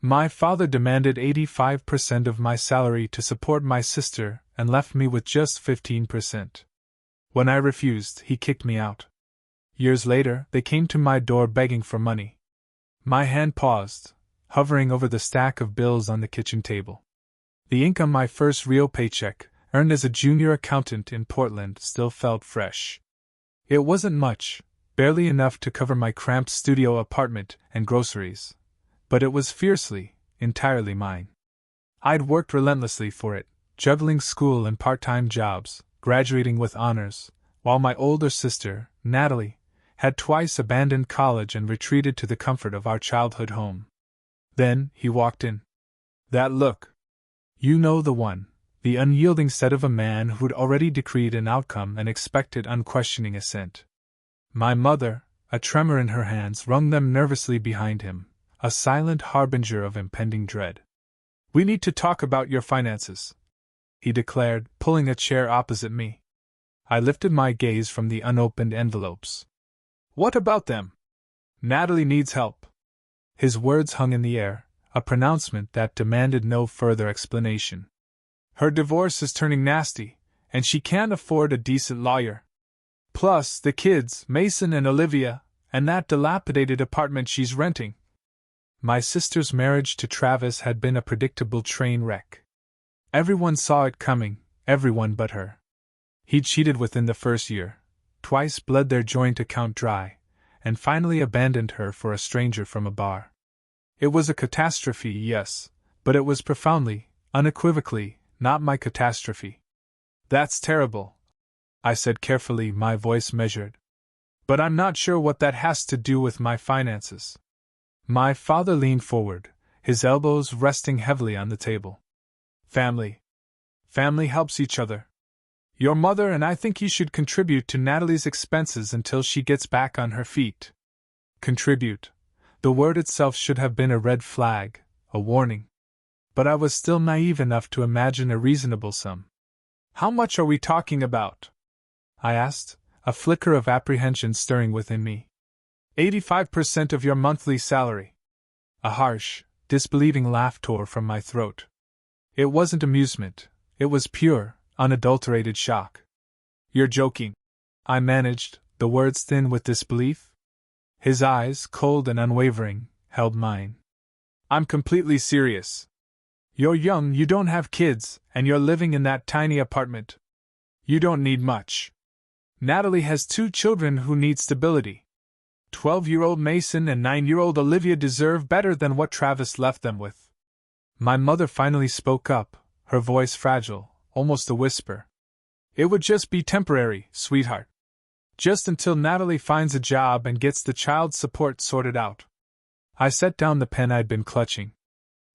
My father demanded 85% of my salary to support my sister and left me with just 15%. When I refused, he kicked me out. Years later, they came to my door begging for money. My hand paused, hovering over the stack of bills on the kitchen table. The ink on my first real paycheck, earned as a junior accountant in Portland, still felt fresh. It wasn't much, barely enough to cover my cramped studio apartment and groceries, but it was fiercely, entirely mine. I'd worked relentlessly for it, juggling school and part-time jobs, graduating with honors, while my older sister, Natalie, had twice abandoned college and retreated to the comfort of our childhood home. Then he walked in. That look. You know the one, the unyielding set of a man who'd already decreed an outcome and expected unquestioning assent. My mother, a tremor in her hands, wrung them nervously behind him, a silent harbinger of impending dread. "We need to talk about your finances," he declared, pulling a chair opposite me. I lifted my gaze from the unopened envelopes. "What about them?" "Natalie needs help." His words hung in the air, a pronouncement that demanded no further explanation. "Her divorce is turning nasty, and she can't afford a decent lawyer. Plus, the kids, Mason and Olivia, and that dilapidated apartment she's renting." My sister's marriage to Travis had been a predictable train wreck. Everyone saw it coming, everyone but her. He'd cheated within the first year, twice bled their joint account dry, and finally abandoned her for a stranger from a bar. It was a catastrophe, yes, but it was profoundly, unequivocally, not my catastrophe. "That's terrible," I said carefully, my voice measured. "But I'm not sure what that has to do with my finances." My father leaned forward, his elbows resting heavily on the table. "Family. Family helps each other. Your mother and I think you should contribute to Natalie's expenses until she gets back on her feet." Contribute. The word itself should have been a red flag, a warning. But I was still naive enough to imagine a reasonable sum. "How much are we talking about?" I asked, a flicker of apprehension stirring within me. 85% of your monthly salary." A harsh, disbelieving laugh tore from my throat. It wasn't amusement, it was pure, unadulterated shock. "You're joking," I managed, the words thin with disbelief. His eyes, cold and unwavering, held mine. "I'm completely serious. You're young, you don't have kids, and you're living in that tiny apartment. You don't need much. Natalie has 2 children who need stability. 12-year-old Mason and 9-year-old Olivia deserve better than what Travis left them with." My mother finally spoke up, her voice fragile, almost a whisper. "It would just be temporary, sweetheart. Just until Natalie finds a job and gets the child support sorted out." I set down the pen I'd been clutching.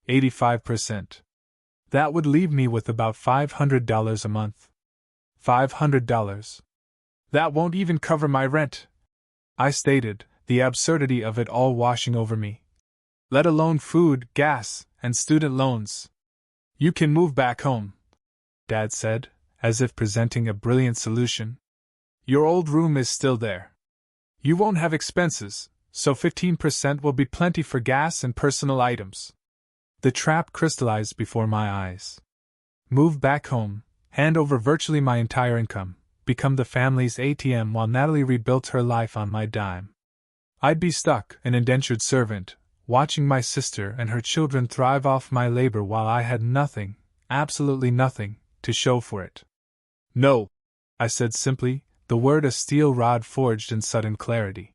85%. That would leave me with about $500 a month. $500. That won't even cover my rent, I stated, the absurdity of it all washing over me. "Let alone food, gas, and student loans. You can move back home," Dad said, as if presenting a brilliant solution. "Your old room is still there. You won't have expenses, so 15% will be plenty for gas and personal items." The trap crystallized before my eyes. Move back home, hand over virtually my entire income, become the family's ATM while Natalie rebuilt her life on my dime. I'd be stuck, an indentured servant, watching my sister and her children thrive off my labor while I had nothing, absolutely nothing, to show for it. "No," I said simply, the word a steel rod forged in sudden clarity.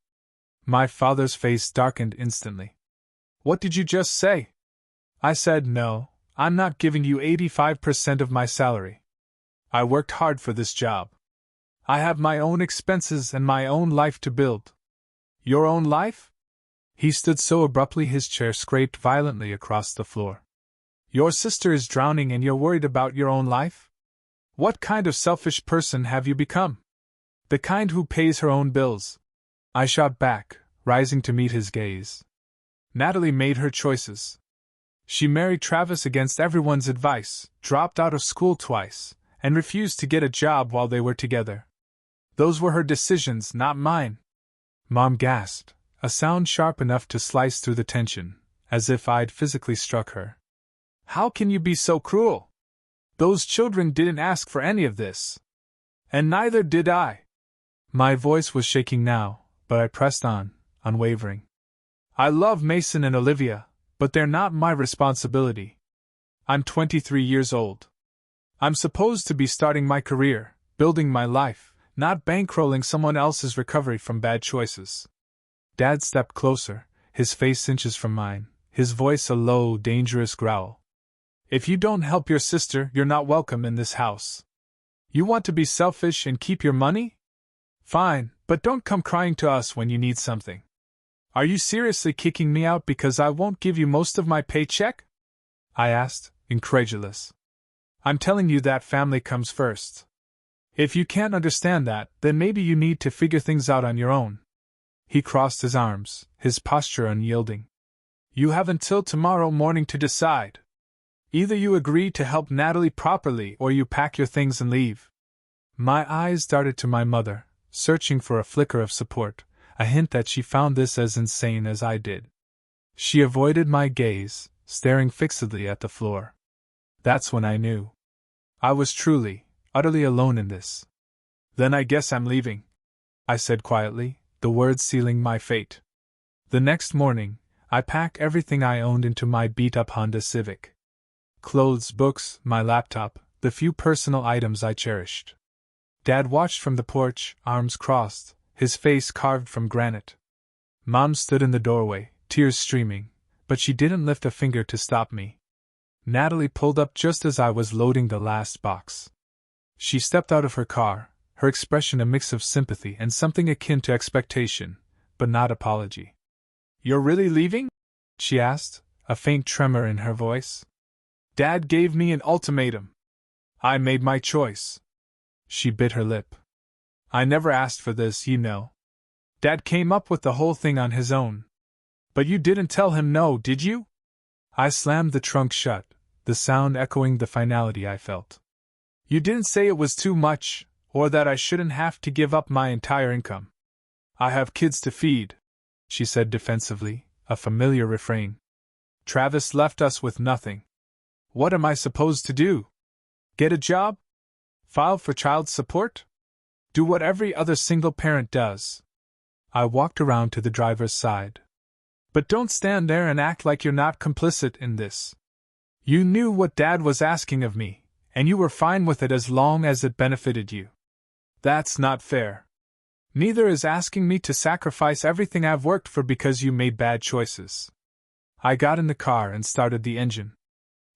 My father's face darkened instantly. "What did you just say?" I said, "No, I'm not giving you 85% of my salary. I worked hard for this job. I have my own expenses and my own life to build." "Your own life?" He stood so abruptly his chair scraped violently across the floor. "Your sister is drowning and you're worried about your own life? What kind of selfish person have you become? The kind who pays her own bills." I shot back, rising to meet his gaze. "Natalie made her choices. She married Travis against everyone's advice, dropped out of school twice, and refused to get a job while they were together. Those were her decisions, not mine." Mom gasped, a sound sharp enough to slice through the tension, as if I'd physically struck her. "How can you be so cruel? Those children didn't ask for any of this. And neither did I." My voice was shaking now, but I pressed on, unwavering. "I love Mason and Olivia, but they're not my responsibility. I'm 23 years old. I'm supposed to be starting my career, building my life, not bankrolling someone else's recovery from bad choices." Dad stepped closer, his face inches from mine, his voice a low, dangerous growl. "If you don't help your sister, you're not welcome in this house. You want to be selfish and keep your money? Fine, but don't come crying to us when you need something. Are you seriously kicking me out because I won't give you most of my paycheck?" I asked, incredulous. "I'm telling you that family comes first. If you can't understand that, then maybe you need to figure things out on your own." He crossed his arms, his posture unyielding. "You have until tomorrow morning to decide. Either you agree to help Natalie properly or you pack your things and leave." My eyes darted to my mother, searching for a flicker of support, a hint that she found this as insane as I did. She avoided my gaze, staring fixedly at the floor. That's when I knew. I was truly, utterly alone in this. "Then I guess I'm leaving," I said quietly, the words sealing my fate. The next morning, I packed everything I owned into my beat-up Honda Civic. Clothes, books, my laptop, the few personal items I cherished. Dad watched from the porch, arms crossed, his face carved from granite. Mom stood in the doorway, tears streaming, but she didn't lift a finger to stop me. Natalie pulled up just as I was loading the last box. She stepped out of her car, her expression a mix of sympathy and something akin to expectation, but not apology. "You're really leaving?" she asked, a faint tremor in her voice. "Dad gave me an ultimatum. I made my choice." She bit her lip. "I never asked for this, you know. Dad came up with the whole thing on his own. But you didn't tell him no, did you?" I slammed the trunk shut, the sound echoing the finality I felt. "You didn't say it was too much, or that I shouldn't have to give up my entire income. I have kids to feed," she said defensively, a familiar refrain. "Travis left us with nothing. What am I supposed to do? Get a job? File for child support? Do what every other single parent does?" I walked around to the driver's side. "But don't stand there and act like you're not complicit in this. You knew what Dad was asking of me, and you were fine with it as long as it benefited you. That's not fair. Neither is asking me to sacrifice everything I've worked for because you made bad choices." I got in the car and started the engine.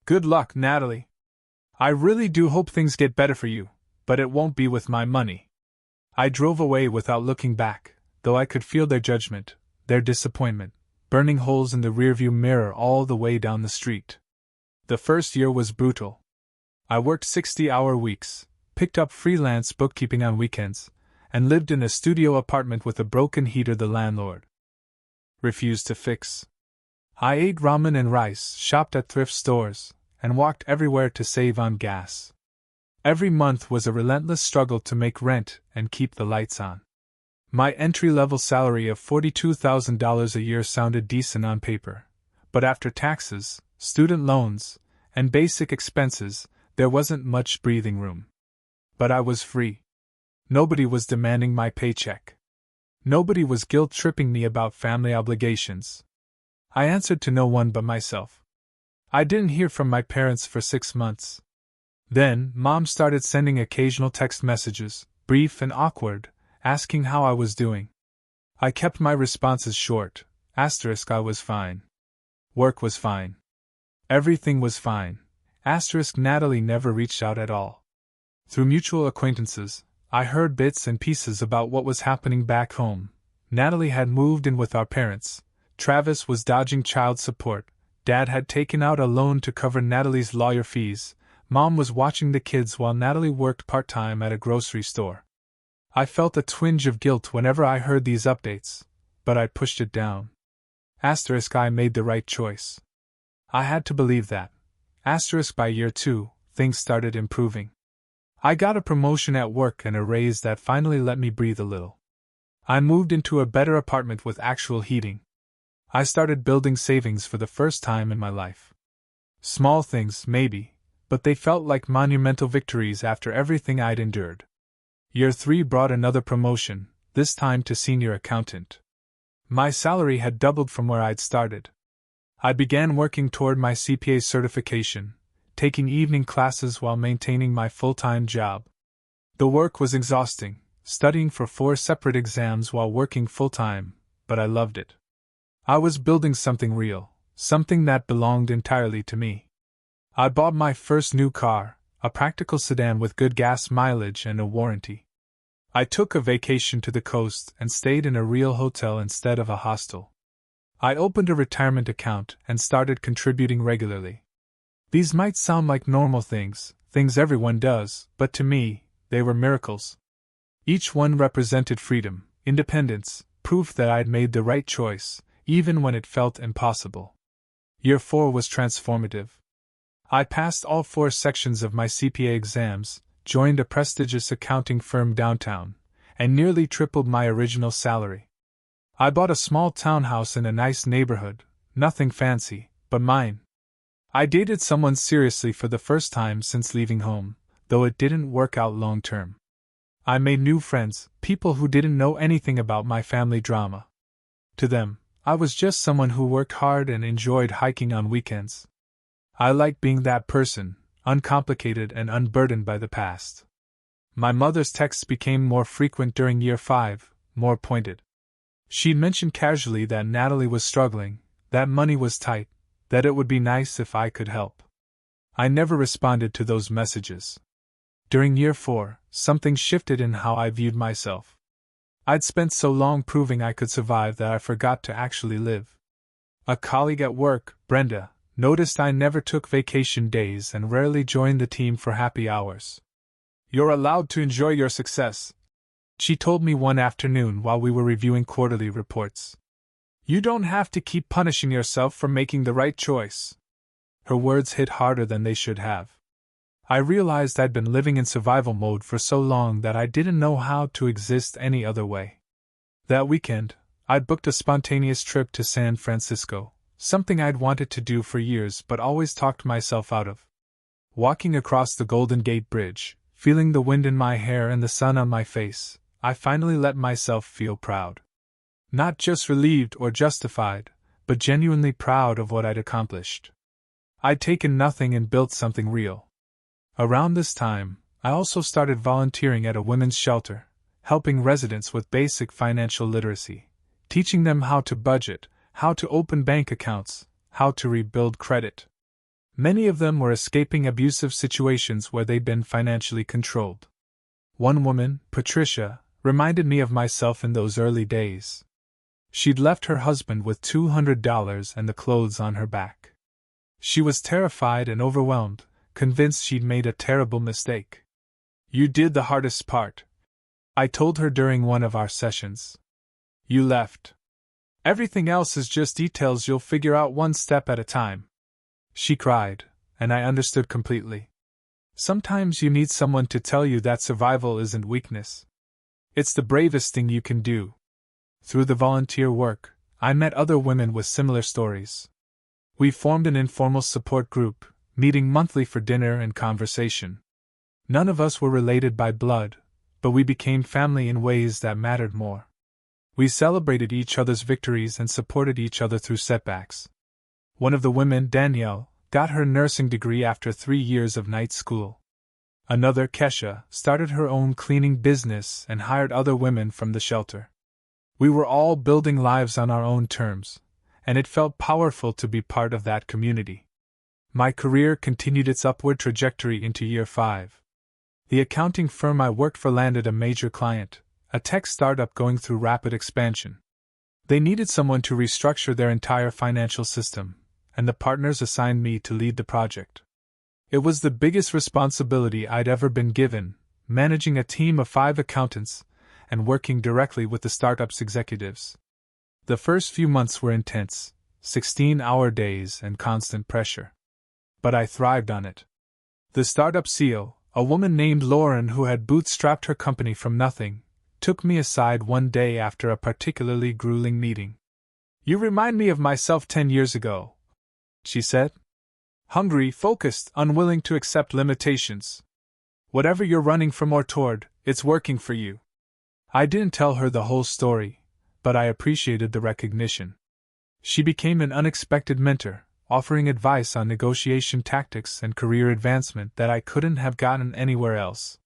"Good luck, Natalie. I really do hope things get better for you, but it won't be with my money." I drove away without looking back, though I could feel their judgment, their disappointment, burning holes in the rearview mirror all the way down the street. The first year was brutal. I worked 60-hour weeks, picked up freelance bookkeeping on weekends, and lived in a studio apartment with a broken heater the landlord refused to fix. I ate ramen and rice, shopped at thrift stores, and walked everywhere to save on gas. Every month was a relentless struggle to make rent and keep the lights on. My entry-level salary of $42,000 a year sounded decent on paper, but after taxes, student loans, and basic expenses, there wasn't much breathing room. But I was free. Nobody was demanding my paycheck. Nobody was guilt-tripping me about family obligations. I answered to no one but myself. I didn't hear from my parents for 6 months. Then, Mom started sending occasional text messages, brief and awkward, asking how I was doing. I kept my responses short. Asterisk, I was fine. Work was fine. Everything was fine. Asterisk, Natalie never reached out at all. Through mutual acquaintances, I heard bits and pieces about what was happening back home. Natalie had moved in with our parents. Travis was dodging child support. Dad had taken out a loan to cover Natalie's lawyer fees. Mom was watching the kids while Natalie worked part-time at a grocery store. I felt a twinge of guilt whenever I heard these updates, but I pushed it down. Asterisk, I made the right choice. I had to believe that. Asterisk, by year 2, things started improving. I got a promotion at work and a raise that finally let me breathe a little. I moved into a better apartment with actual heating. I started building savings for the first time in my life. Small things, maybe, but they felt like monumental victories after everything I'd endured. Year 3 brought another promotion, this time to senior accountant. My salary had doubled from where I'd started. I began working toward my CPA certification, taking evening classes while maintaining my full-time job. The work was exhausting, studying for 4 separate exams while working full-time, but I loved it. I was building something real, something that belonged entirely to me. I bought my first new car, a practical sedan with good gas mileage and a warranty. I took a vacation to the coast and stayed in a real hotel instead of a hostel. I opened a retirement account and started contributing regularly. These might sound like normal things everyone does, but to me, they were miracles. Each one represented freedom, independence, proof that I'd made the right choice, even when it felt impossible. Year 4 was transformative. I passed all 4 sections of my CPA exams, joined a prestigious accounting firm downtown, and nearly tripled my original salary. I bought a small townhouse in a nice neighborhood, nothing fancy, but mine. I dated someone seriously for the first time since leaving home, though it didn't work out long term. I made new friends, people who didn't know anything about my family drama. To them, I was just someone who worked hard and enjoyed hiking on weekends. I liked being that person, uncomplicated and unburdened by the past. My mother's texts became more frequent during year 5, more pointed. She'd mentioned casually that Natalie was struggling, that money was tight, that it would be nice if I could help. I never responded to those messages. During year 4, something shifted in how I viewed myself. I'd spent so long proving I could survive that I forgot to actually live. A colleague at work, Brenda, noticed I never took vacation days and rarely joined the team for happy hours. "You're allowed to enjoy your success," she told me one afternoon while we were reviewing quarterly reports. "You don't have to keep punishing yourself for making the right choice." Her words hit harder than they should have. I realized I'd been living in survival mode for so long that I didn't know how to exist any other way. That weekend, I'd booked a spontaneous trip to San Francisco, something I'd wanted to do for years but always talked myself out of. Walking across the Golden Gate Bridge, feeling the wind in my hair and the sun on my face, I finally let myself feel proud. Not just relieved or justified, but genuinely proud of what I'd accomplished. I'd taken nothing and built something real. Around this time, I also started volunteering at a women's shelter, helping residents with basic financial literacy, teaching them how to budget, how to open bank accounts, how to rebuild credit. Many of them were escaping abusive situations where they'd been financially controlled. One woman, Patricia, reminded me of myself in those early days. She'd left her husband with $200 and the clothes on her back. She was terrified and overwhelmed, convinced she'd made a terrible mistake. "You did the hardest part," I told her during one of our sessions. "You left. Everything else is just details you'll figure out one step at a time." She cried, and I understood completely. Sometimes you need someone to tell you that survival isn't weakness. It's the bravest thing you can do. Through the volunteer work, I met other women with similar stories. We formed an informal support group, meeting monthly for dinner and conversation. None of us were related by blood, but we became family in ways that mattered more. We celebrated each other's victories and supported each other through setbacks. One of the women, Danielle, got her nursing degree after 3 years of night school. Another, Kesha, started her own cleaning business and hired other women from the shelter. We were all building lives on our own terms, and it felt powerful to be part of that community. My career continued its upward trajectory into year 5. The accounting firm I worked for landed a major client, a tech startup going through rapid expansion. They needed someone to restructure their entire financial system, and the partners assigned me to lead the project. It was the biggest responsibility I'd ever been given, managing a team of 5 accountants and working directly with the startup's executives. The first few months were intense, 16-hour days and constant pressure. But I thrived on it. The startup CEO, a woman named Lauren who had bootstrapped her company from nothing, took me aside one day after a particularly grueling meeting. You remind me of myself 10 years ago, she said. Hungry, focused, unwilling to accept limitations. Whatever you're running from or toward, it's working for you. I didn't tell her the whole story, but I appreciated the recognition. She became an unexpected mentor, offering advice on negotiation tactics and career advancement that I couldn't have gotten anywhere else.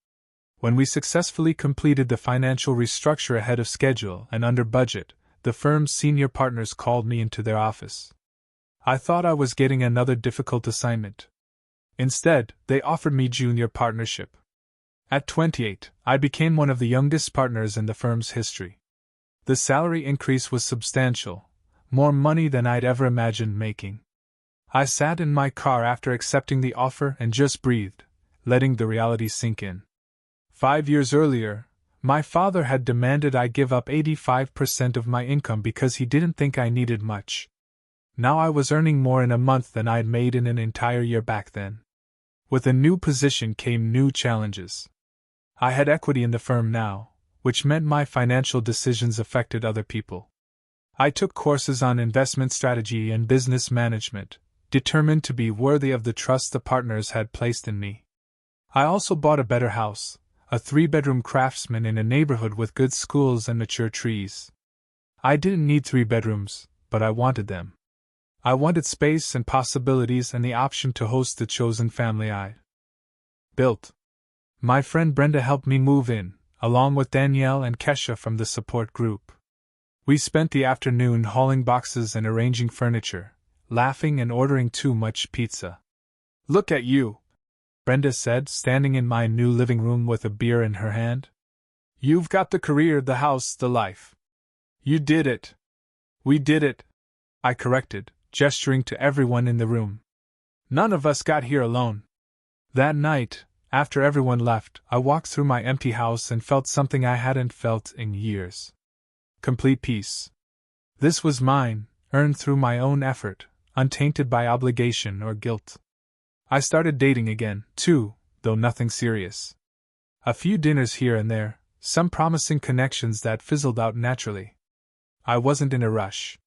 When we successfully completed the financial restructure ahead of schedule and under budget, the firm's senior partners called me into their office. I thought I was getting another difficult assignment. Instead, they offered me junior partnership. At 28, I became one of the youngest partners in the firm's history. The salary increase was substantial, more money than I'd ever imagined making. I sat in my car after accepting the offer and just breathed, letting the reality sink in. 5 years earlier, my father had demanded I give up 85% of my income because he didn't think I needed much. Now I was earning more in a month than I'd made in an entire year back then. With a new position came new challenges. I had equity in the firm now, which meant my financial decisions affected other people. I took courses on investment strategy and business management, determined to be worthy of the trust the partners had placed in me. I also bought a better house, a 3-bedroom Craftsman in a neighborhood with good schools and mature trees. I didn't need 3 bedrooms, but I wanted them. I wanted space and possibilities and the option to host the chosen family I built. My friend Brenda helped me move in, along with Danielle and Kesha from the support group. We spent the afternoon hauling boxes and arranging furniture, laughing and ordering too much pizza. Look at you, Brenda said, standing in my new living room with a beer in her hand. You've got the career, the house, the life. You did it. We did it, I corrected, gesturing to everyone in the room. None of us got here alone. That night, after everyone left, I walked through my empty house and felt something I hadn't felt in years. Complete peace. This was mine, earned through my own effort, untainted by obligation or guilt. I started dating again, too, though nothing serious. A few dinners here and there, some promising connections that fizzled out naturally. I wasn't in a rush.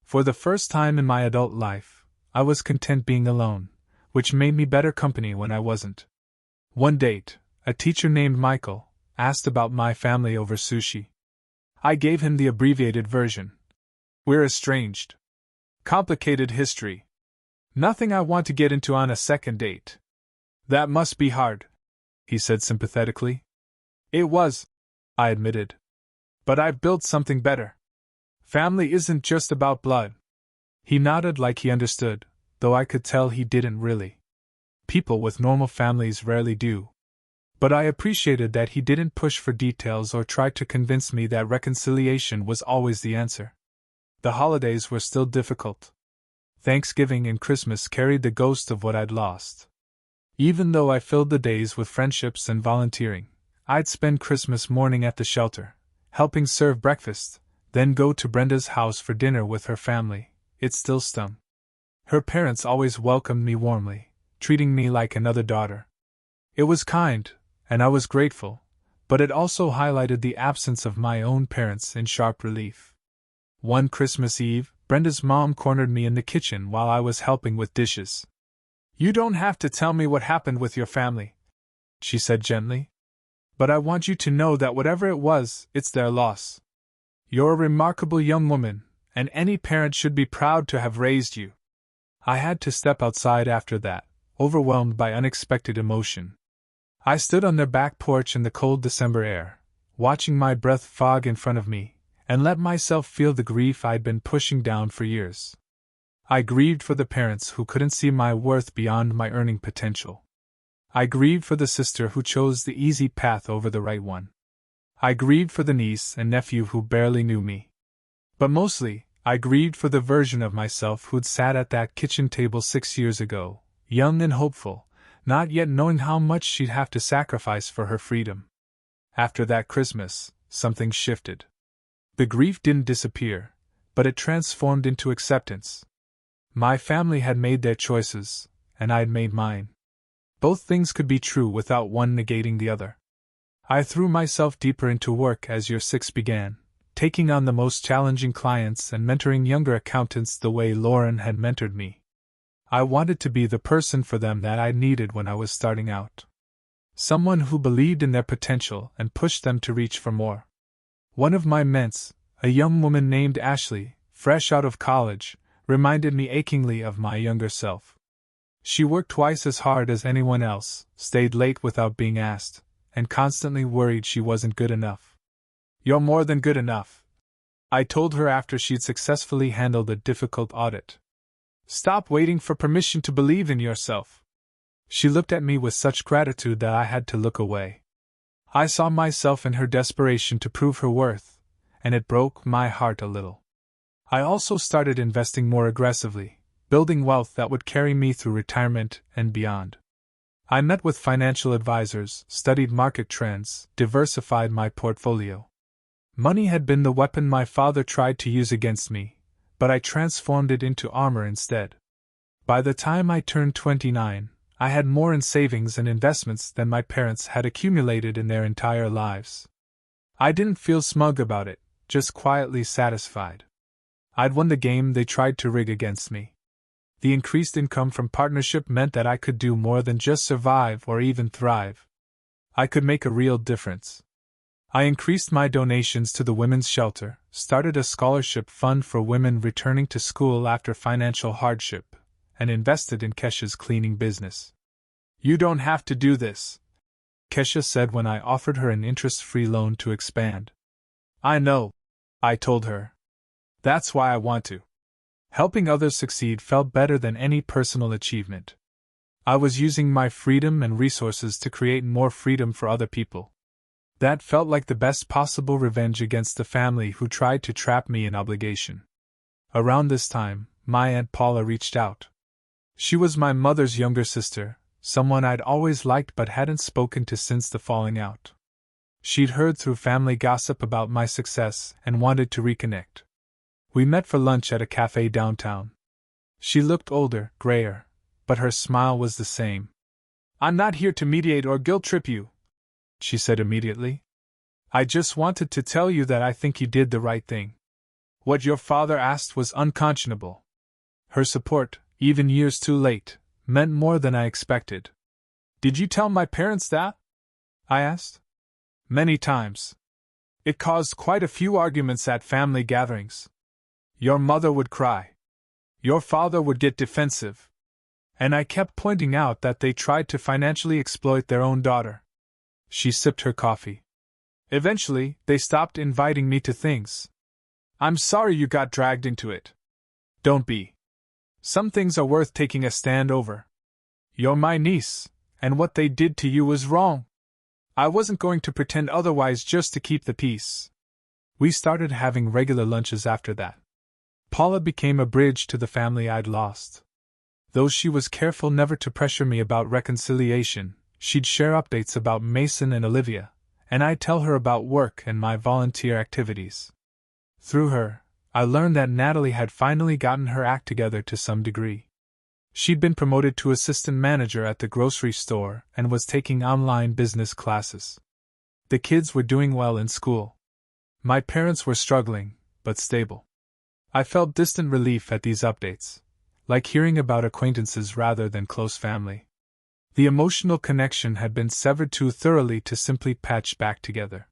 For the first time in my adult life, I was content being alone, which made me better company when I wasn't. One date, a teacher named Michael asked about my family over sushi. I gave him the abbreviated version. We're estranged. Complicated history. Nothing I want to get into on a second date. That must be hard, he said sympathetically. It was, I admitted. But I've built something better. Family isn't just about blood. He nodded like he understood, though I could tell he didn't really. People with normal families rarely do. But I appreciated that he didn't push for details or try to convince me that reconciliation was always the answer. The holidays were still difficult. Thanksgiving and Christmas carried the ghost of what I'd lost. Even though I filled the days with friendships and volunteering, I'd spend Christmas morning at the shelter, helping serve breakfast, then go to Brenda's house for dinner with her family. It still stung. Her parents always welcomed me warmly, treating me like another daughter. It was kind, and I was grateful, but it also highlighted the absence of my own parents in sharp relief. One Christmas Eve, Brenda's mom cornered me in the kitchen while I was helping with dishes. You don't have to tell me what happened with your family, she said gently. But I want you to know that whatever it was, it's their loss. You're a remarkable young woman, and any parent should be proud to have raised you. I had to step outside after that, overwhelmed by unexpected emotion. I stood on their back porch in the cold December air, watching my breath fog in front of me, and let myself feel the grief I'd been pushing down for years. I grieved for the parents who couldn't see my worth beyond my earning potential. I grieved for the sister who chose the easy path over the right one. I grieved for the niece and nephew who barely knew me. But mostly, I grieved for the version of myself who'd sat at that kitchen table 6 years ago, young and hopeful, not yet knowing how much she'd have to sacrifice for her freedom. After that Christmas, something shifted. The grief didn't disappear, but it transformed into acceptance. My family had made their choices, and I'd made mine. Both things could be true without one negating the other. I threw myself deeper into work as year 6 began, taking on the most challenging clients and mentoring younger accountants the way Lauren had mentored me. I wanted to be the person for them that I needed when I was starting out. Someone who believed in their potential and pushed them to reach for more. One of my ments, a young woman named Ashley, fresh out of college, reminded me achingly of my younger self. She worked twice as hard as anyone else, stayed late without being asked, and constantly worried she wasn't good enough. "You're more than good enough," I told her after she'd successfully handled a difficult audit. "Stop waiting for permission to believe in yourself." She looked at me with such gratitude that I had to look away. I saw myself in her desperation to prove her worth, and it broke my heart a little. I also started investing more aggressively, building wealth that would carry me through retirement and beyond. I met with financial advisors, studied market trends, diversified my portfolio. Money had been the weapon my father tried to use against me, but I transformed it into armor instead. By the time I turned 29, I had more in savings and investments than my parents had accumulated in their entire lives. I didn't feel smug about it, just quietly satisfied. I'd won the game they tried to rig against me. The increased income from partnership meant that I could do more than just survive or even thrive. I could make a real difference. I increased my donations to the women's shelter, started a scholarship fund for women returning to school after financial hardship, and invested in Kesha's cleaning business. "You don't have to do this," Kesha said when I offered her an interest-free loan to expand. "I know," I told her. "That's why I want to." Helping others succeed felt better than any personal achievement. I was using my freedom and resources to create more freedom for other people. That felt like the best possible revenge against the family who tried to trap me in obligation. Around this time, my Aunt Paula reached out. She was my mother's younger sister, someone I'd always liked but hadn't spoken to since the falling out. She'd heard through family gossip about my success and wanted to reconnect. We met for lunch at a cafe downtown. She looked older, grayer, but her smile was the same. "I'm not here to mediate or guilt-trip you," she said immediately. "I just wanted to tell you that I think you did the right thing. What your father asked was unconscionable." Her support, even years too late, meant more than I expected. "Did you tell my parents that?" I asked. "Many times. It caused quite a few arguments at family gatherings. Your mother would cry. Your father would get defensive. And I kept pointing out that they tried to financially exploit their own daughter." She sipped her coffee. "Eventually, they stopped inviting me to things. I'm sorry you got dragged into it. Don't be. Some things are worth taking a stand over. You're my niece, and what they did to you was wrong. I wasn't going to pretend otherwise just to keep the peace." We started having regular lunches after that. Paula became a bridge to the family I'd lost. Though she was careful never to pressure me about reconciliation, she'd share updates about Mason and Olivia, and I'd tell her about work and my volunteer activities. Through her, I learned that Natalie had finally gotten her act together to some degree. She'd been promoted to assistant manager at the grocery store and was taking online business classes. The kids were doing well in school. My parents were struggling, but stable. I felt distant relief at these updates, like hearing about acquaintances rather than close family. The emotional connection had been severed too thoroughly to simply patch back together.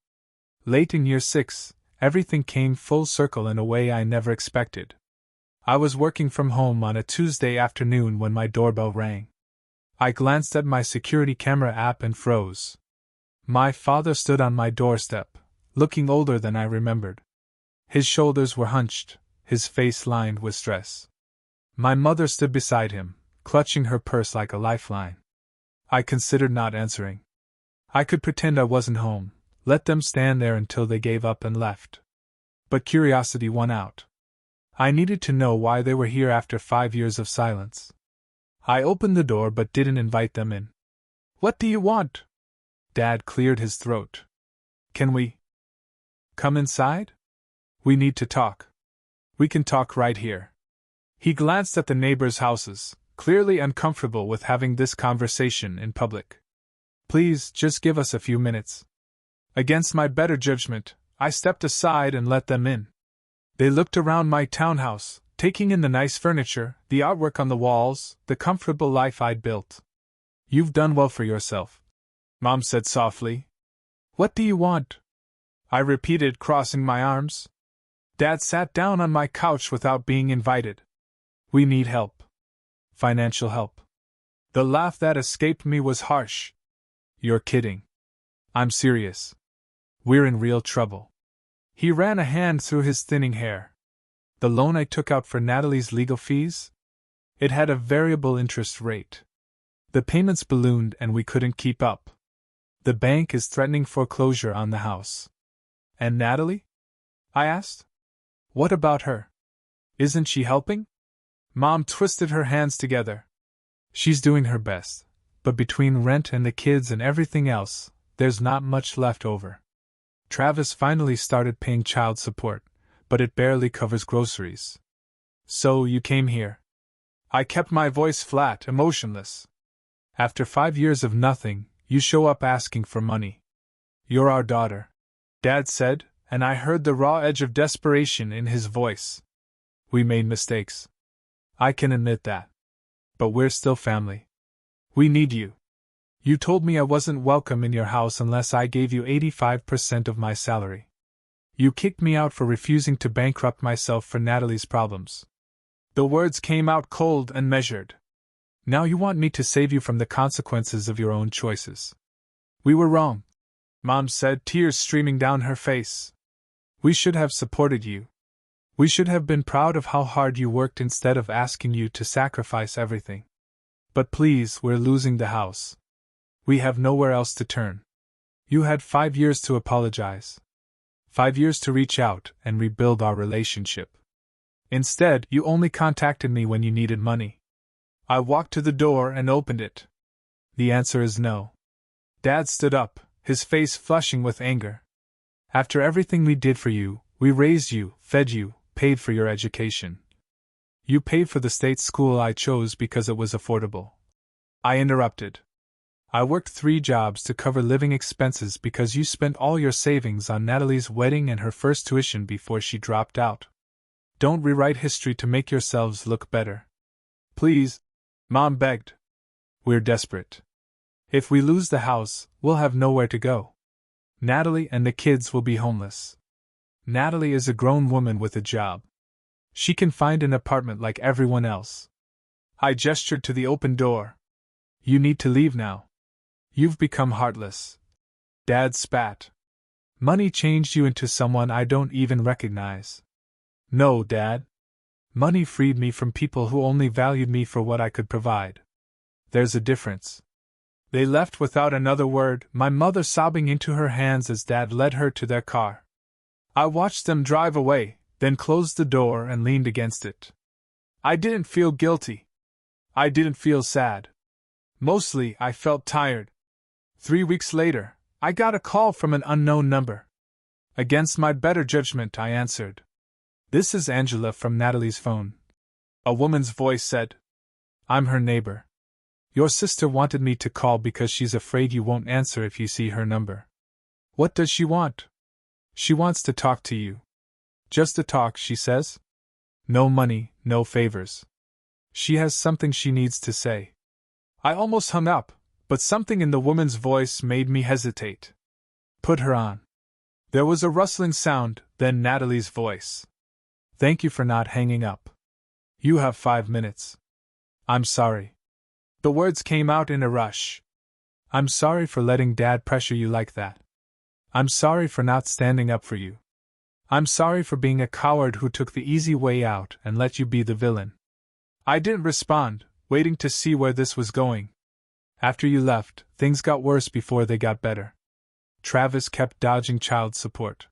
Late in year 6, everything came full circle in a way I never expected. I was working from home on a Tuesday afternoon when my doorbell rang. I glanced at my security camera app and froze. My father stood on my doorstep, looking older than I remembered. His shoulders were hunched, his face lined with stress. My mother stood beside him, clutching her purse like a lifeline. I considered not answering. I could pretend I wasn't home, let them stand there until they gave up and left. But curiosity won out. I needed to know why they were here after 5 years of silence. I opened the door but didn't invite them in. "What do you want?" Dad cleared his throat. "Can we come inside? We need to talk. We can talk right here." He glanced at the neighbors' houses, clearly uncomfortable with having this conversation in public. "Please, just give us a few minutes." Against my better judgment, I stepped aside and let them in. They looked around my townhouse, taking in the nice furniture, the artwork on the walls, the comfortable life I'd built. "You've done well for yourself," Mom said softly. "What do you want?" I repeated, crossing my arms. Dad sat down on my couch without being invited. "We need help. Financial help." The laugh that escaped me was harsh. "You're kidding." "I'm serious. We're in real trouble." He ran a hand through his thinning hair. "The loan I took out for Natalie's legal fees? It had a variable interest rate. The payments ballooned and we couldn't keep up. The bank is threatening foreclosure on the house." "And Natalie?" I asked. "What about her? Isn't she helping?" Mom twisted her hands together. "She's doing her best, but between rent and the kids and everything else, there's not much left over. Travis finally started paying child support, but it barely covers groceries." "So you came here?" I kept my voice flat, emotionless. "After 5 years of nothing, you show up asking for money." "You're our daughter," Dad said, and I heard the raw edge of desperation in his voice. "We made mistakes. I can admit that. But we're still family. We need you. You told me I wasn't welcome in your house unless I gave you 85% of my salary. You kicked me out for refusing to bankrupt myself for Natalie's problems." The words came out cold and measured. "Now you want me to save you from the consequences of your own choices." "We were wrong," Mom said, tears streaming down her face. "We should have supported you. We should have been proud of how hard you worked instead of asking you to sacrifice everything. But please, we're losing the house. We have nowhere else to turn. You had 5 years to apologize. 5 years to reach out and rebuild our relationship. Instead, you only contacted me when you needed money." I walked to the door and opened it. "The answer is no." Dad stood up, his face flushing with anger. "After everything we did for you, we raised you, fed you, paid for your education. You paid for the state school I chose because it was affordable." I interrupted. "I worked 3 jobs to cover living expenses because you spent all your savings on Natalie's wedding and her first tuition before she dropped out. Don't rewrite history to make yourselves look better. Please," Mom begged. "We're desperate. If we lose the house, we'll have nowhere to go. Natalie and the kids will be homeless. Natalie is a grown woman with a job. She can find an apartment like everyone else." I gestured to the open door. "You need to leave now. You've become heartless." Dad spat. "Money changed you into someone I don't even recognize." "No, Dad. Money freed me from people who only valued me for what I could provide. There's a difference." They left without another word, my mother sobbing into her hands as Dad led her to their car. I watched them drive away, then closed the door and leaned against it. I didn't feel guilty. I didn't feel sad. Mostly, I felt tired. 3 weeks later, I got a call from an unknown number. Against my better judgment, I answered. "This is Angela from Natalie's phone." A woman's voice said. "I'm her neighbor. Your sister wanted me to call because she's afraid you won't answer if you see her number." "What does she want?" "She wants to talk to you." "Just to talk, she says?" "No money, no favors. She has something she needs to say." I almost hung up, but something in the woman's voice made me hesitate. "Put her on." There was a rustling sound, then Natalie's voice. "Thank you for not hanging up. You have 5 minutes." "I'm sorry." The words came out in a rush. "I'm sorry for letting Dad pressure you like that. I'm sorry for not standing up for you. I'm sorry for being a coward who took the easy way out and let you be the villain." I didn't respond, waiting to see where this was going. "After you left, things got worse before they got better. Travis kept dodging child support.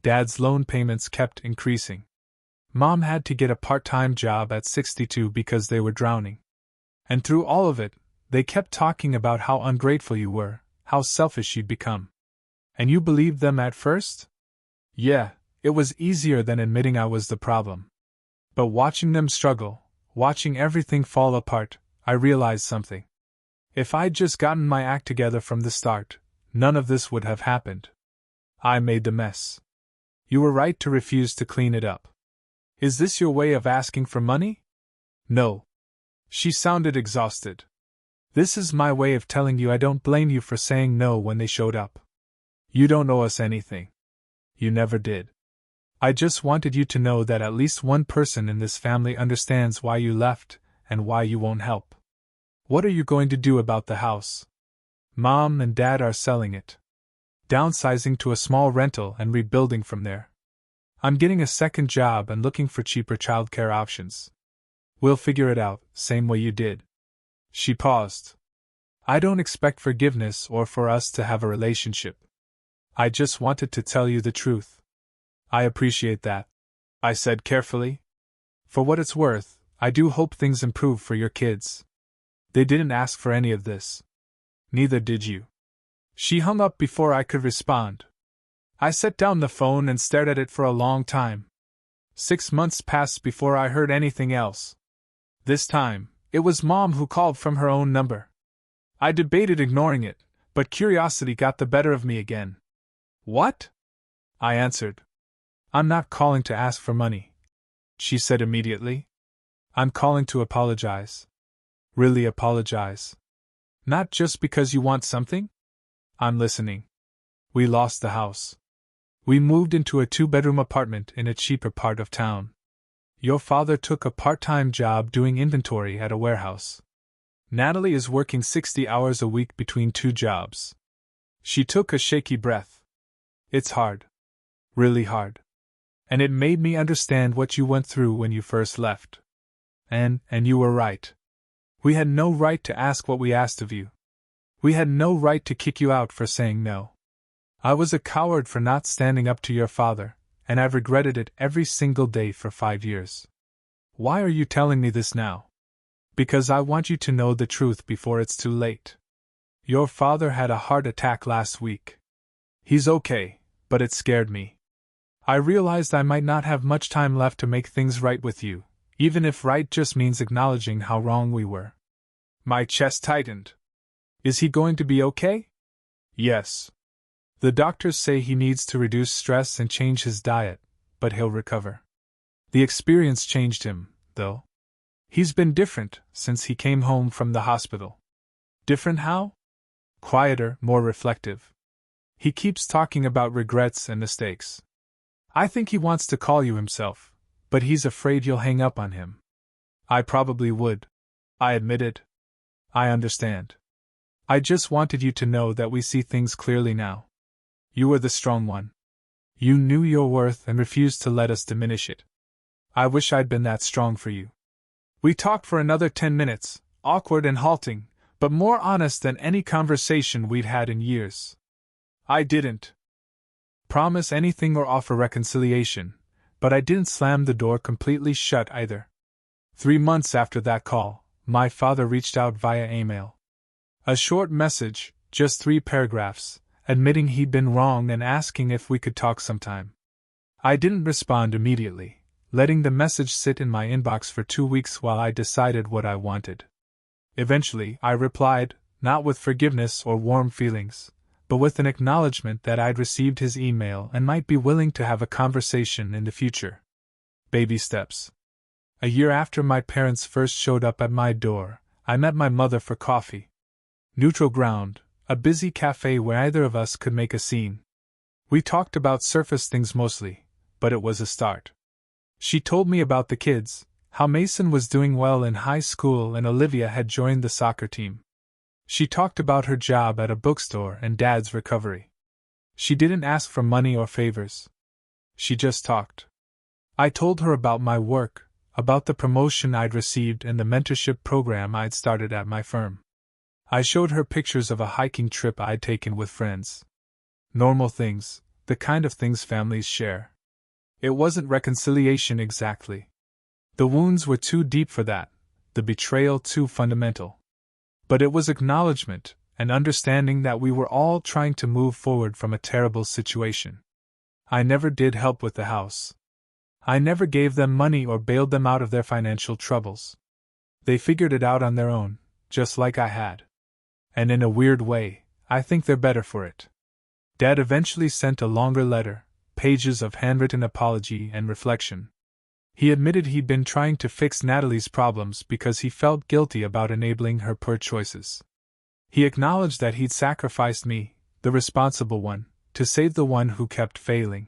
Dad's loan payments kept increasing. Mom had to get a part-time job at 62 because they were drowning. And through all of it, they kept talking about how ungrateful you were, how selfish you'd become. And you believed them at first? Yeah, it was easier than admitting I was the problem. But watching them struggle, watching everything fall apart, I realized something. If I'd just gotten my act together from the start, none of this would have happened. I made the mess. You were right to refuse to clean it up. Is this your way of asking for money? No. She sounded exhausted. This is my way of telling you I don't blame you for saying no when they showed up. You don't owe us anything. You never did. I just wanted you to know that at least one person in this family understands why you left and why you won't help. What are you going to do about the house? Mom and Dad are selling it. Downsizing to a small rental and rebuilding from there. I'm getting a second job and looking for cheaper childcare options. We'll figure it out, same way you did. She paused. I don't expect forgiveness or for us to have a relationship. I just wanted to tell you the truth. I appreciate that, I said carefully. For what it's worth, I do hope things improve for your kids. They didn't ask for any of this. Neither did you. She hung up before I could respond. I set down the phone and stared at it for a long time. 6 months passed before I heard anything else. This time, it was Mom who called from her own number. I debated ignoring it, but curiosity got the better of me again. What? I answered. I'm not calling to ask for money, she said immediately. I'm calling to apologize. Really apologize. Not just because you want something? I'm listening. We lost the house. We moved into a 2-bedroom apartment in a cheaper part of town. Your father took a part-time job doing inventory at a warehouse. Natalie is working 60 hours a week between 2 jobs. She took a shaky breath. It's hard. Really hard. And it made me understand what you went through when you first left. And you were right. We had no right to ask what we asked of you. We had no right to kick you out for saying no. I was a coward for not standing up to your father, and I've regretted it every single day for 5 years. Why are you telling me this now? Because I want you to know the truth before it's too late. Your father had a heart attack last week. He's okay, but it scared me. I realized I might not have much time left to make things right with you, even if right just means acknowledging how wrong we were. My chest tightened. Is he going to be okay? Yes. The doctors say he needs to reduce stress and change his diet, but he'll recover. The experience changed him, though. He's been different since he came home from the hospital. Different how? Quieter, more reflective. He keeps talking about regrets and mistakes. I think he wants to call you himself, but he's afraid you'll hang up on him. I probably would, I admitted. I understand. I just wanted you to know that we see things clearly now. You were the strong one. You knew your worth and refused to let us diminish it. I wish I'd been that strong for you. We talked for another 10 minutes, awkward and halting, but more honest than any conversation we'd had in years. I didn't promise anything or offer reconciliation, but I didn't slam the door completely shut either. 3 months after that call, my father reached out via email. A short message, just 3 paragraphs, admitting he'd been wrong and asking if we could talk sometime. I didn't respond immediately, letting the message sit in my inbox for 2 weeks while I decided what I wanted. Eventually, I replied, not with forgiveness or warm feelings, but with an acknowledgement that I'd received his email and might be willing to have a conversation in the future. Baby steps. A year after my parents first showed up at my door, I met my mother for coffee. Neutral ground, a busy cafe where either of us could make a scene. We talked about surface things mostly, but it was a start. She told me about the kids, how Mason was doing well in high school and Olivia had joined the soccer team. She talked about her job at a bookstore and Dad's recovery. She didn't ask for money or favors. She just talked. I told her about my work, about the promotion I'd received and the mentorship program I'd started at my firm. I showed her pictures of a hiking trip I'd taken with friends. Normal things, the kind of things families share. It wasn't reconciliation exactly. The wounds were too deep for that, the betrayal too fundamental. But it was acknowledgement and understanding that we were all trying to move forward from a terrible situation. I never did help with the house. I never gave them money or bailed them out of their financial troubles. They figured it out on their own, just like I had. And in a weird way, I think they're better for it. Dad eventually sent a longer letter, pages of handwritten apology and reflection. He admitted he'd been trying to fix Natalie's problems because he felt guilty about enabling her poor choices. He acknowledged that he'd sacrificed me, the responsible one, to save the one who kept failing.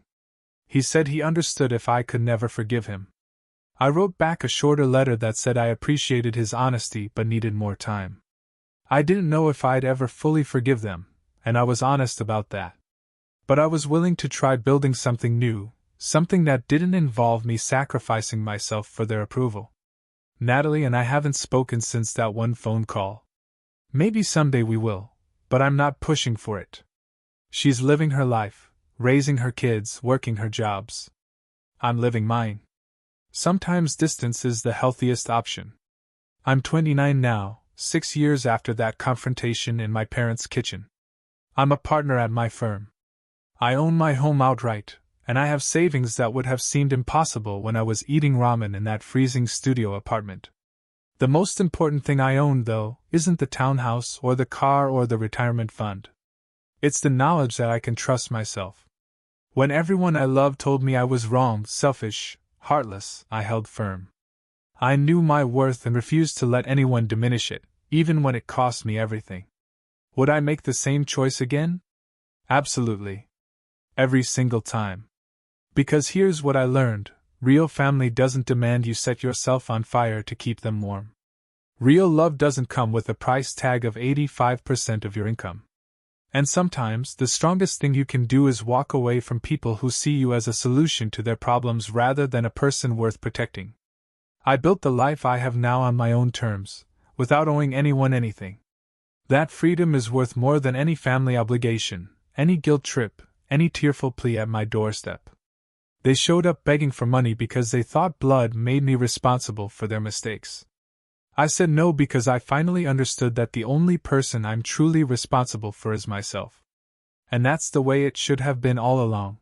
He said he understood if I could never forgive him. I wrote back a shorter letter that said I appreciated his honesty but needed more time. I didn't know if I'd ever fully forgive them, and I was honest about that. But I was willing to try building something new, something that didn't involve me sacrificing myself for their approval. Natalie and I haven't spoken since that one phone call. Maybe someday we will, but I'm not pushing for it. She's living her life, raising her kids, working her jobs. I'm living mine. Sometimes distance is the healthiest option. I'm 29 now, 6 years after that confrontation in my parents' kitchen. I'm a partner at my firm. I own my home outright, and I have savings that would have seemed impossible when I was eating ramen in that freezing studio apartment. The most important thing I own, though, isn't the townhouse or the car or the retirement fund. It's the knowledge that I can trust myself. When everyone I loved told me I was wrong, selfish, heartless, I held firm. I knew my worth and refused to let anyone diminish it, even when it cost me everything. Would I make the same choice again? Absolutely. Every single time. Because here's what I learned: real family doesn't demand you set yourself on fire to keep them warm. Real love doesn't come with a price tag of 85% of your income. And sometimes the strongest thing you can do is walk away from people who see you as a solution to their problems rather than a person worth protecting. I built the life I have now on my own terms, without owing anyone anything. That freedom is worth more than any family obligation, any guilt trip, any tearful plea at my doorstep. They showed up begging for money because they thought blood made me responsible for their mistakes. I said no because I finally understood that the only person I'm truly responsible for is myself. And that's the way it should have been all along.